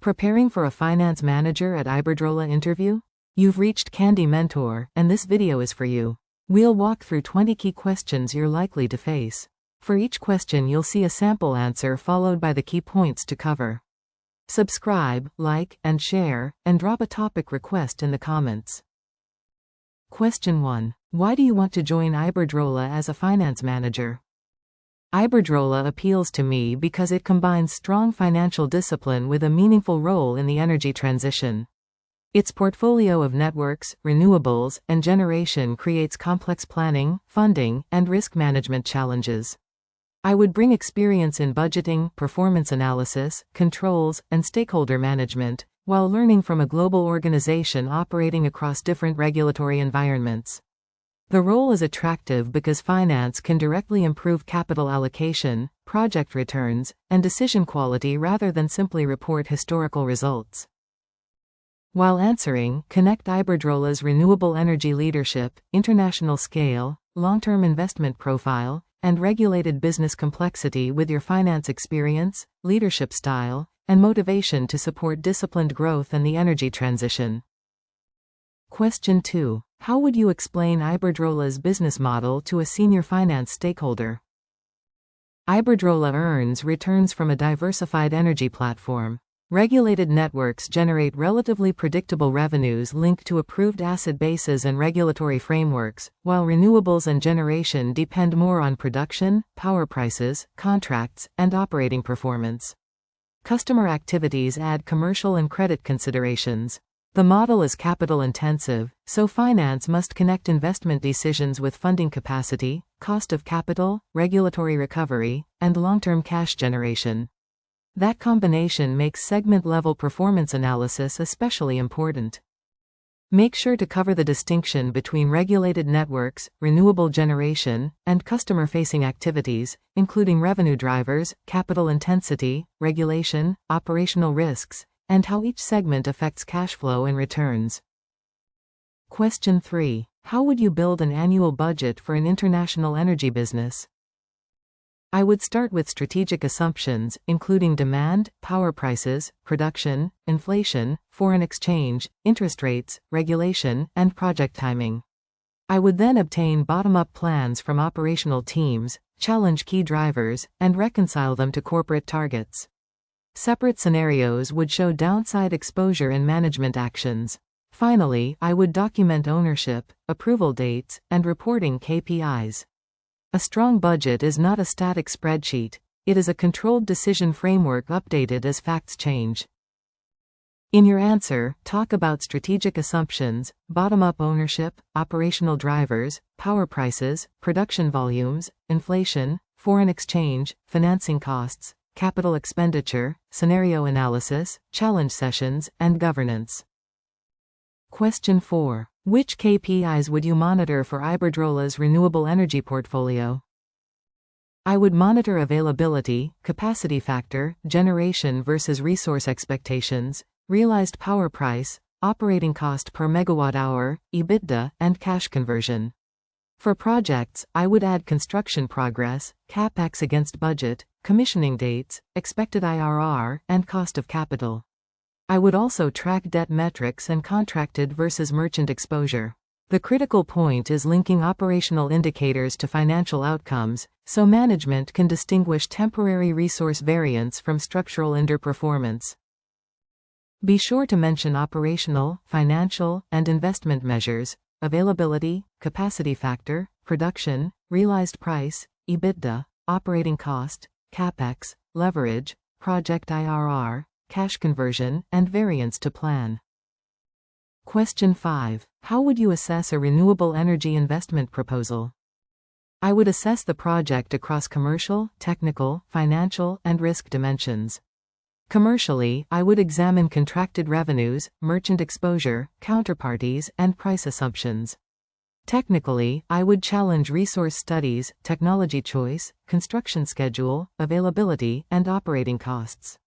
Preparing for a finance manager at Iberdrola interview? You've reached Candy Mentor, and this video is for you. We'll walk through 20 key questions you're likely to face. For each question you'll see a sample answer followed by the key points to cover. Subscribe, like, and share, and drop a topic request in the comments. Question 1. Why do you want to join Iberdrola as a finance manager? Iberdrola appeals to me because it combines strong financial discipline with a meaningful role in the energy transition. Its portfolio of networks, renewables, and generation creates complex planning, funding, and risk management challenges. I would bring experience in budgeting, performance analysis, controls, and stakeholder management, while learning from a global organization operating across different regulatory environments. The role is attractive because finance can directly improve capital allocation, project returns, and decision quality rather than simply report historical results. While answering, connect Iberdrola's renewable energy leadership, international scale, long-term investment profile, and regulated business complexity with your finance experience, leadership style, and motivation to support disciplined growth and the energy transition. Question 2. How would you explain Iberdrola's business model to a senior finance stakeholder? Iberdrola earns returns from a diversified energy platform. Regulated networks generate relatively predictable revenues linked to approved asset bases and regulatory frameworks, while renewables and generation depend more on production, power prices, contracts, and operating performance. Customer activities add commercial and credit considerations. The model is capital-intensive, so finance must connect investment decisions with funding capacity, cost of capital, regulatory recovery, and long-term cash generation. That combination makes segment-level performance analysis especially important. Make sure to cover the distinction between regulated networks, renewable generation, and customer-facing activities, including revenue drivers, capital intensity, regulation, operational risks, and how each segment affects cash flow and returns. Question 3. How would you build an annual budget for an international energy business? I would start with strategic assumptions, including demand, power prices, production, inflation, foreign exchange, interest rates, regulation, and project timing. I would then obtain bottom-up plans from operational teams, challenge key drivers, and reconcile them to corporate targets. Separate scenarios would show downside exposure and management actions. Finally, I would document ownership, approval dates, and reporting KPIs. A strong budget is not a static spreadsheet, it is a controlled decision framework updated as facts change. In your answer, talk about strategic assumptions, bottom-up ownership, operational drivers, power prices, production volumes, inflation, foreign exchange, financing costs, capital expenditure, scenario analysis, challenge sessions, and governance. Question 4. Which KPIs would you monitor for Iberdrola's renewable energy portfolio? I would monitor availability, capacity factor, generation versus resource expectations, realized power price, operating cost per megawatt hour, EBITDA, and cash conversion. For projects, I would add construction progress, CapEx against budget, commissioning dates, expected IRR, and cost of capital. I would also track debt metrics and contracted versus merchant exposure. The critical point is linking operational indicators to financial outcomes, so management can distinguish temporary resource variance from structural underperformance. Be sure to mention operational, financial, and investment measures, availability, capacity factor, production, realized price, EBITDA, operating cost, CapEx, leverage, project IRR, cash conversion, and variance to plan. Question 5. How would you assess a renewable energy investment proposal? I would assess the project across commercial, technical, financial, and risk dimensions. Commercially, I would examine contracted revenues, merchant exposure, counterparties, and price assumptions. Technically, I would challenge resource studies, technology choice, construction schedule, availability, and operating costs.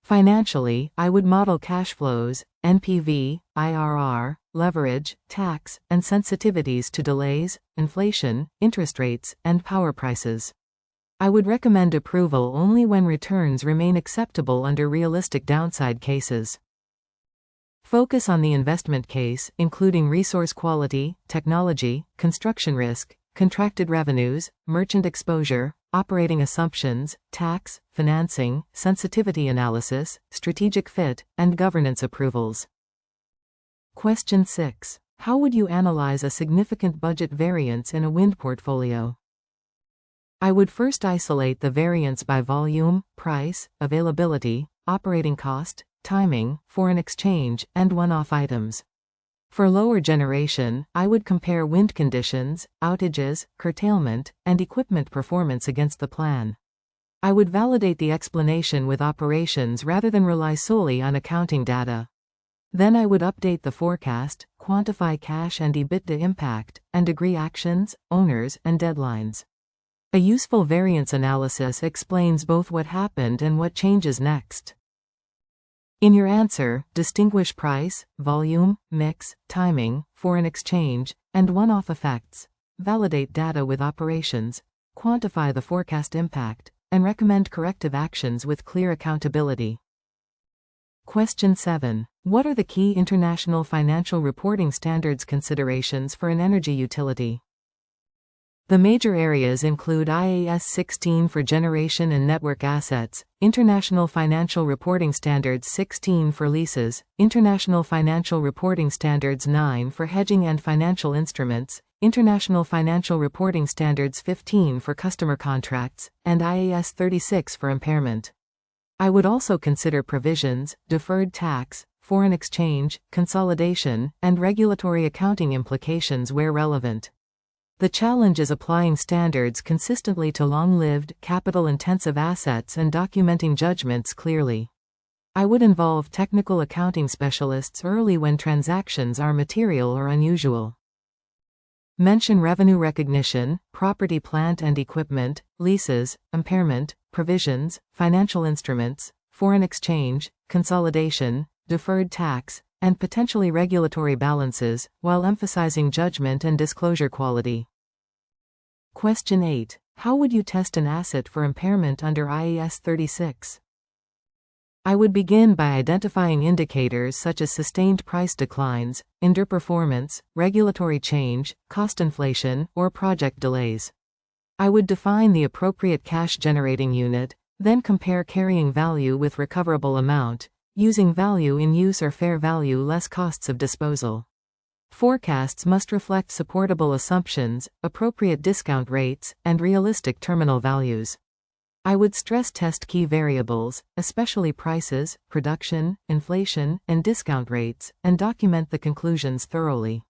Financially, I would model cash flows, NPV, IRR, leverage, tax, and sensitivities to delays, inflation, interest rates, and power prices. I would recommend approval only when returns remain acceptable under realistic downside cases. Focus on the investment case, including resource quality, technology, construction risk, contracted revenues, merchant exposure, operating assumptions, tax, financing, sensitivity analysis, strategic fit, and governance approvals. Question 6. How would you analyze a significant budget variance in a wind portfolio? I would first isolate the variance by volume, price, availability, operating cost, timing, foreign exchange, and one-off items. For lower generation, I would compare wind conditions, outages, curtailment, and equipment performance against the plan. I would validate the explanation with operations rather than rely solely on accounting data. Then I would update the forecast, quantify cash and EBITDA impact, and agree actions, owners, and deadlines. A useful variance analysis explains both what happened and what changes next. In your answer, distinguish price, volume, mix, timing, foreign exchange, and one-off effects. Validate data with operations, quantify the forecast impact, and recommend corrective actions with clear accountability. Question 7. What are the key international financial reporting standards considerations for an energy utility? The major areas include IAS 16 for generation and network assets, International Financial Reporting Standards 16 for leases, International Financial Reporting Standards 9 for hedging and financial instruments, International Financial Reporting Standards 15 for customer contracts, and IAS 36 for impairment. I would also consider provisions, deferred tax, foreign exchange, consolidation, and regulatory accounting implications where relevant. The challenge is applying standards consistently to long-lived, capital-intensive assets and documenting judgments clearly. I would involve technical accounting specialists early when transactions are material or unusual. Mention revenue recognition, property, plant and equipment, leases, impairment, provisions, financial instruments, foreign exchange, consolidation, deferred tax, and potentially regulatory balances, while emphasizing judgment and disclosure quality. Question 8. How would you test an asset for impairment under IAS 36? I would begin by identifying indicators such as sustained price declines, underperformance, regulatory change, cost inflation, or project delays. I would define the appropriate cash-generating unit, then compare carrying value with recoverable amount, using value in use or fair value less costs of disposal. Forecasts must reflect supportable assumptions, appropriate discount rates, and realistic terminal values. I would stress test key variables, especially prices, production, inflation, and discount rates, and document the conclusions thoroughly.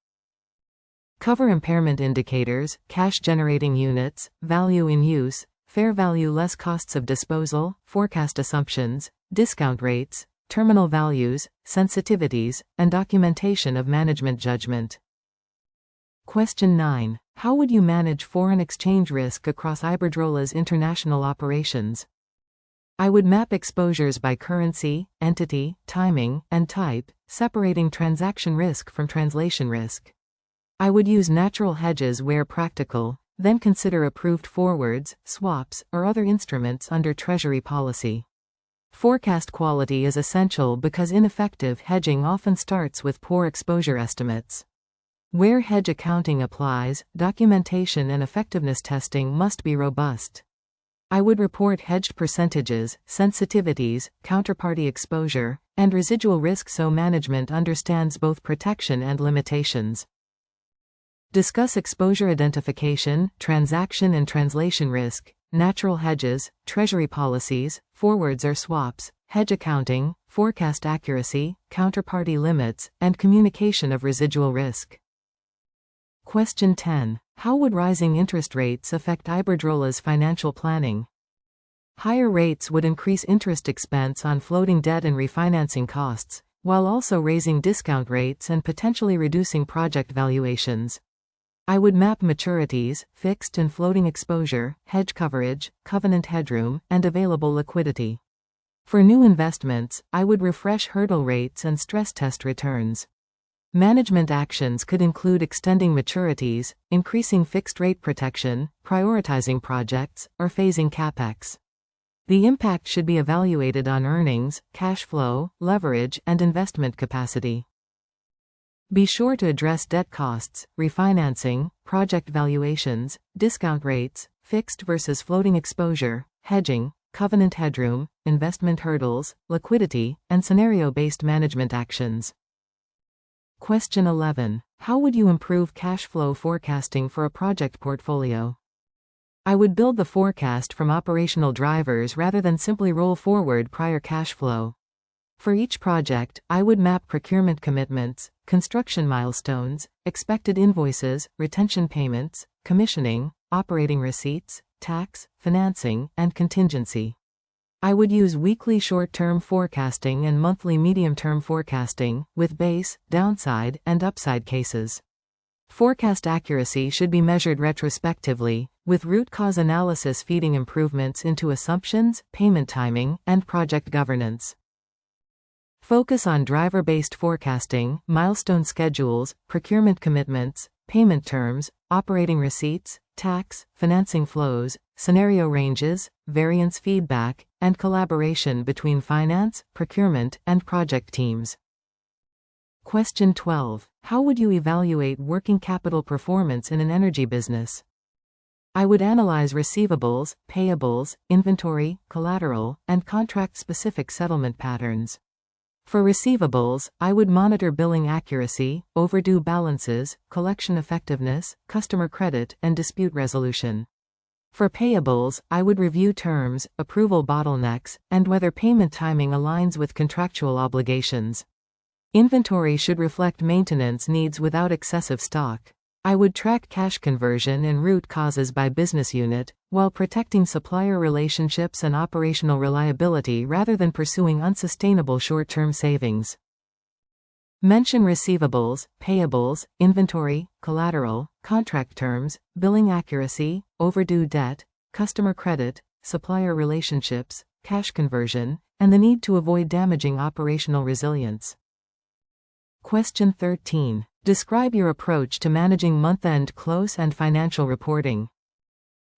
Cover impairment indicators, cash-generating units, value in use, fair value less costs of disposal, forecast assumptions, discount rates, terminal values, sensitivities, and documentation of management judgment. Question 9. How would you manage foreign exchange risk across Iberdrola's international operations? I would map exposures by currency, entity, timing, and type, separating transaction risk from translation risk. I would use natural hedges where practical, then consider approved forwards, swaps, or other instruments under Treasury policy. Forecast quality is essential because ineffective hedging often starts with poor exposure estimates. Where hedge accounting applies, documentation and effectiveness testing must be robust. I would report hedged percentages, sensitivities, counterparty exposure, and residual risk so management understands both protection and limitations. Discuss exposure identification, transaction and translation risk, natural hedges, Treasury policies, forwards or swaps, hedge accounting, forecast accuracy, counterparty limits, and communication of residual risk. Question 10. How would rising interest rates affect Iberdrola's financial planning? Higher rates would increase interest expense on floating debt and refinancing costs, while also raising discount rates and potentially reducing project valuations. I would map maturities, fixed and floating exposure, hedge coverage, covenant headroom, and available liquidity. For new investments, I would refresh hurdle rates and stress test returns. Management actions could include extending maturities, increasing fixed-rate protection, prioritizing projects, or phasing CapEx. The impact should be evaluated on earnings, cash flow, leverage, and investment capacity. Be sure to address debt costs, refinancing, project valuations, discount rates, fixed versus floating exposure, hedging, covenant headroom, investment hurdles, liquidity, and scenario-based management actions. Question 11. How would you improve cash flow forecasting for a project portfolio? I would build the forecast from operational drivers rather than simply roll forward prior cash flow. For each project, I would map procurement commitments, construction milestones, expected invoices, retention payments, commissioning, operating receipts, tax, financing, and contingency. I would use weekly short-term forecasting and monthly medium-term forecasting, with base, downside, and upside cases. Forecast accuracy should be measured retrospectively, with root cause analysis feeding improvements into assumptions, payment timing, and project governance. Focus on driver-based forecasting, milestone schedules, procurement commitments, payment terms, operating receipts, tax, financing flows, scenario ranges, variance feedback, and collaboration between finance, procurement, and project teams. Question 12. How would you evaluate working capital performance in an energy business? I would analyze receivables, payables, inventory, collateral, and contract-specific settlement patterns. For receivables, I would monitor billing accuracy, overdue balances, collection effectiveness, customer credit, and dispute resolution. For payables, I would review terms, approval bottlenecks, and whether payment timing aligns with contractual obligations. Inventory should reflect maintenance needs without excessive stock. I would track cash conversion and root causes by business unit, while protecting supplier relationships and operational reliability rather than pursuing unsustainable short-term savings. Mention receivables, payables, inventory, collateral, contract terms, billing accuracy, overdue debt, customer credit, supplier relationships, cash conversion, and the need to avoid damaging operational resilience. Question 13. Describe your approach to managing month-end close and financial reporting.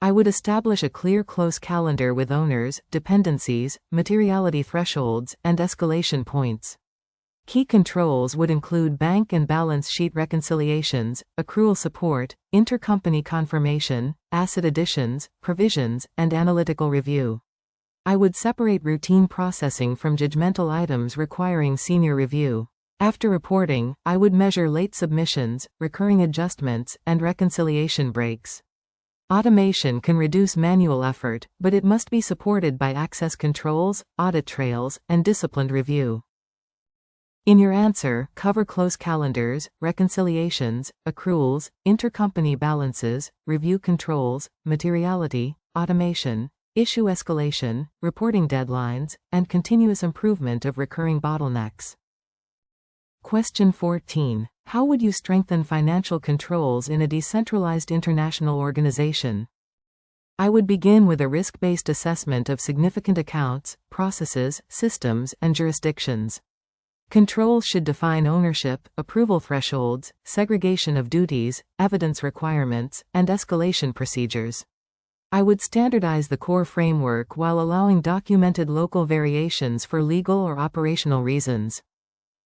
I would establish a clear close calendar with owners, dependencies, materiality thresholds, and escalation points. Key controls would include bank and balance sheet reconciliations, accrual support, intercompany confirmation, asset additions, provisions, and analytical review. I would separate routine processing from judgmental items requiring senior review. After reporting, I would measure late submissions, recurring adjustments, and reconciliation breaks. Automation can reduce manual effort, but it must be supported by access controls, audit trails, and disciplined review. In your answer, cover close calendars, reconciliations, accruals, intercompany balances, review controls, materiality, automation, issue escalation, reporting deadlines, and continuous improvement of recurring bottlenecks. Question 14. How would you strengthen financial controls in a decentralized international organization? I would begin with a risk-based assessment of significant accounts, processes, systems, and jurisdictions. Controls should define ownership, approval thresholds, segregation of duties, evidence requirements, and escalation procedures. I would standardize the core framework while allowing documented local variations for legal or operational reasons.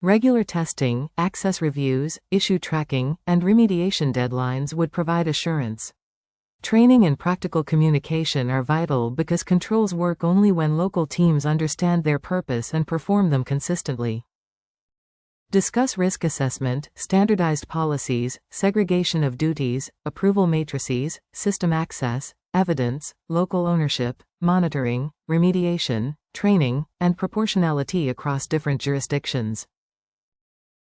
Regular testing, access reviews, issue tracking, and remediation deadlines would provide assurance. Training and practical communication are vital because controls work only when local teams understand their purpose and perform them consistently. Discuss risk assessment, standardized policies, segregation of duties, approval matrices, system access, evidence, local ownership, monitoring, remediation, training, and proportionality across different jurisdictions.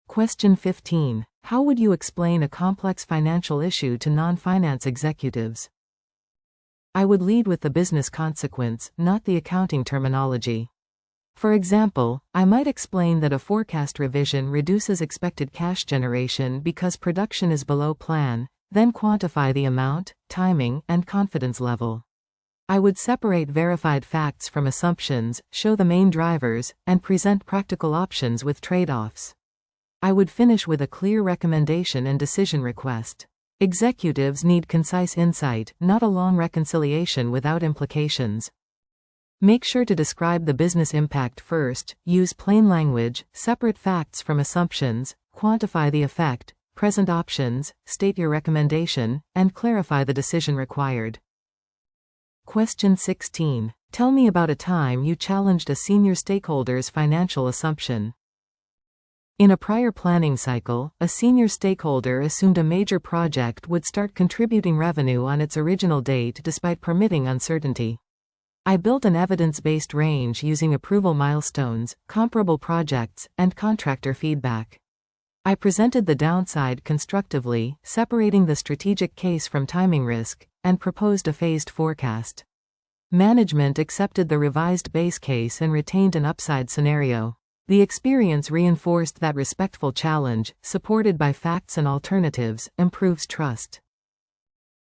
Question 15. How would you explain a complex financial issue to non-finance executives? I would lead with the business consequence, not the accounting terminology. For example, I might explain that a forecast revision reduces expected cash generation because production is below plan, then quantify the amount, timing, and confidence level. I would separate verified facts from assumptions, show the main drivers, and present practical options with trade-offs. I would finish with a clear recommendation and decision request. Executives need concise insight, not a long reconciliation without implications. Make sure to describe the business impact first, use plain language, separate facts from assumptions, quantify the effect, present options, state your recommendation, and clarify the decision required. Question 16. Tell me about a time you challenged a senior stakeholder's financial assumption. In a prior planning cycle, a senior stakeholder assumed a major project would start contributing revenue on its original date despite permitting uncertainty. I built an evidence-based range using approval milestones, comparable projects, and contractor feedback. I presented the downside constructively, separating the strategic case from timing risk, and proposed a phased forecast. Management accepted the revised base case and retained an upside scenario. The experience reinforced that respectful challenge, supported by facts and alternatives, improves trust.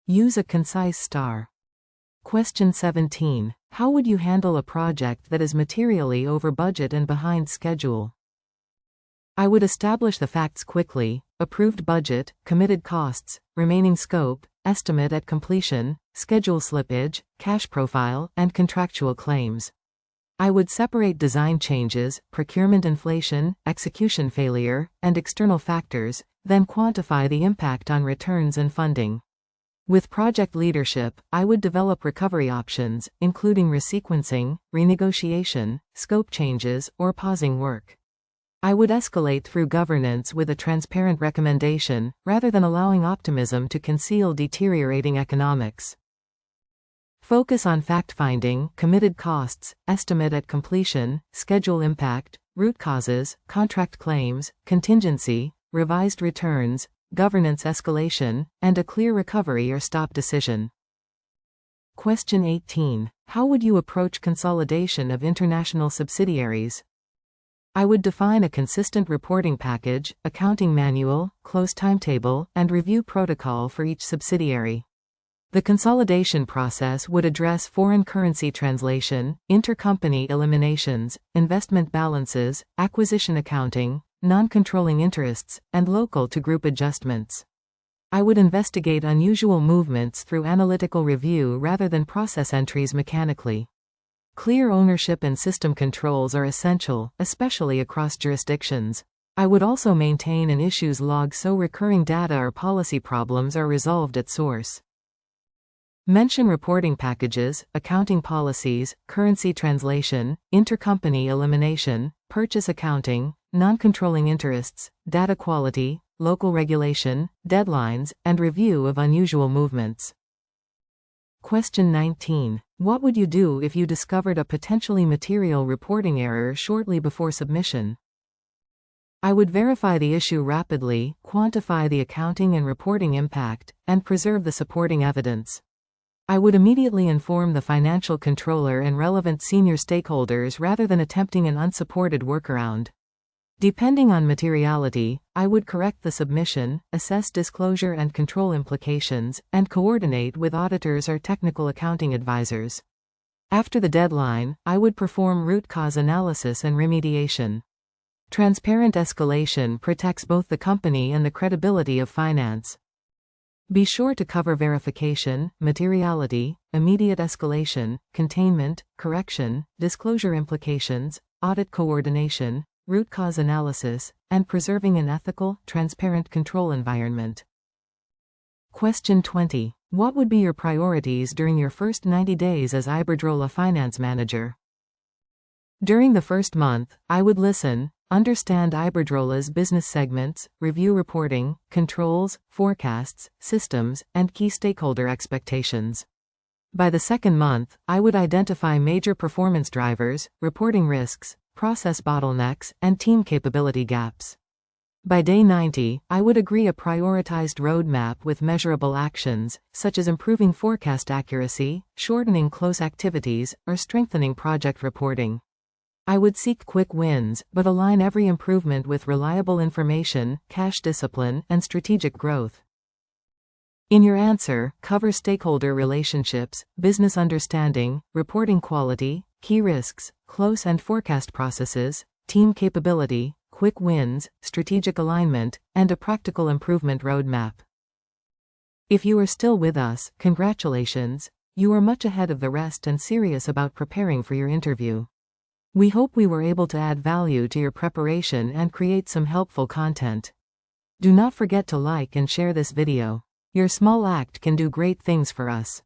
Use a concise star. Question 17. How would you handle a project that is materially over budget and behind schedule? I would establish the facts quickly: approved budget, committed costs, remaining scope, estimate at completion, schedule slippage, cash profile, and contractual claims. I would separate design changes, procurement inflation, execution failure, and external factors, then quantify the impact on returns and funding. With project leadership, I would develop recovery options, including resequencing, renegotiation, scope changes, or pausing work. I would escalate through governance with a transparent recommendation, rather than allowing optimism to conceal deteriorating economics. Focus on fact-finding, committed costs, estimate at completion, schedule impact, root causes, contract claims, contingency, revised returns, governance escalation, and a clear recovery or stop decision. Question 18. How would you approach consolidation of international subsidiaries? I would define a consistent reporting package, accounting manual, close timetable, and review protocol for each subsidiary. The consolidation process would address foreign currency translation, intercompany eliminations, investment balances, acquisition accounting, non-controlling interests, and local-to-group adjustments. I would investigate unusual movements through analytical review rather than process entries mechanically. Clear ownership and system controls are essential, especially across jurisdictions. I would also maintain an issues log so recurring data or policy problems are resolved at source. Mention reporting packages, accounting policies, currency translation, intercompany elimination, purchase accounting, non-controlling interests, data quality, local regulation, deadlines, and review of unusual movements. Question 19. What would you do if you discovered a potentially material reporting error shortly before submission? I would verify the issue rapidly, quantify the accounting and reporting impact, and preserve the supporting evidence. I would immediately inform the financial controller and relevant senior stakeholders rather than attempting an unsupported workaround. Depending on materiality, I would correct the submission, assess disclosure and control implications, and coordinate with auditors or technical accounting advisors. After the deadline, I would perform root cause analysis and remediation. Transparent escalation protects both the company and the credibility of finance. Be sure to cover verification, materiality, immediate escalation, containment, correction, disclosure implications, audit coordination, root cause analysis, and preserving an ethical, transparent control environment. Question 20. What would be your priorities during your first 90 days as Iberdrola Finance Manager? During the first month, I would listen, understand Iberdrola's business segments, review reporting, controls, forecasts, systems, and key stakeholder expectations. By the second month, I would identify major performance drivers, reporting risks, process bottlenecks, and team capability gaps. By day 90, I would agree a prioritized roadmap with measurable actions, such as improving forecast accuracy, shortening close activities, or strengthening project reporting. I would seek quick wins, but align every improvement with reliable information, cash discipline, and strategic growth. In your answer, cover stakeholder relationships, business understanding, reporting quality, key risks, close and forecast processes, team capability, quick wins, strategic alignment, and a practical improvement roadmap. If you are still with us, congratulations. You are much ahead of the rest and serious about preparing for your interview. We hope we were able to add value to your preparation and create some helpful content. Do not forget to like and share this video. Your small act can do great things for us.